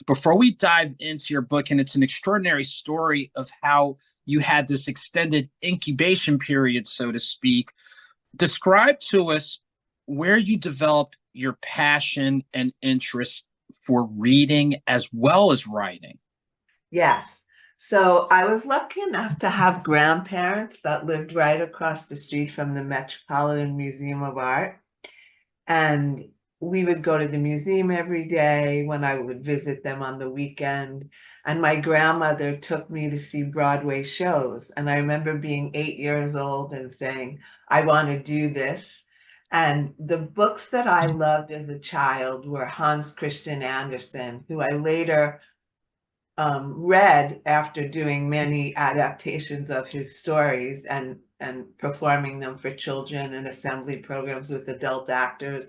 Before we dive into your book, and it's an extraordinary story of how you had this extended incubation period, so to speak, describe to us where you developed your passion and interest for reading as well as writing. Yes. So I was lucky enough to have grandparents that lived right across the street from the Metropolitan Museum of Art. And we would go to the museum every day when I would visit them on the weekend. And my grandmother took me to see Broadway shows. And I remember being 8 years old and saying, I want to do this. And the books that I loved as a child were Hans Christian Andersen, who I later read after doing many adaptations of his stories and performing them for children and assembly programs with adult actors,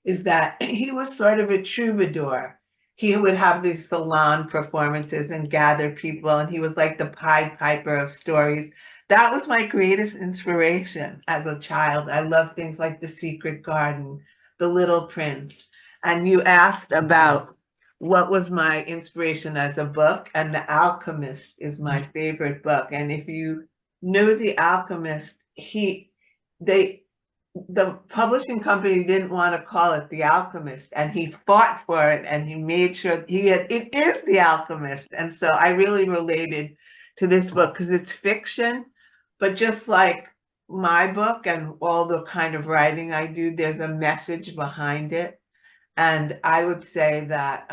is that he was sort of a troubadour. He would have these salon performances and gather people, and he was like the Pied Piper of stories. That was my greatest inspiration as a child. I loved things like The Secret Garden, The Little Prince. And you asked about what was my inspiration as a book, and The Alchemist is my favorite book. And if you know The Alchemist, they the publishing company didn't want to call it The Alchemist, and he fought for it, and he made sure it is The Alchemist. And so I really related to this book because it's fiction, but just like my book and all the kind of writing I do, there's a message behind it. And I would say that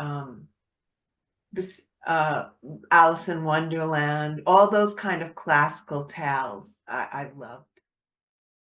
this Alice in Wonderland, all those kind of classical tales I love.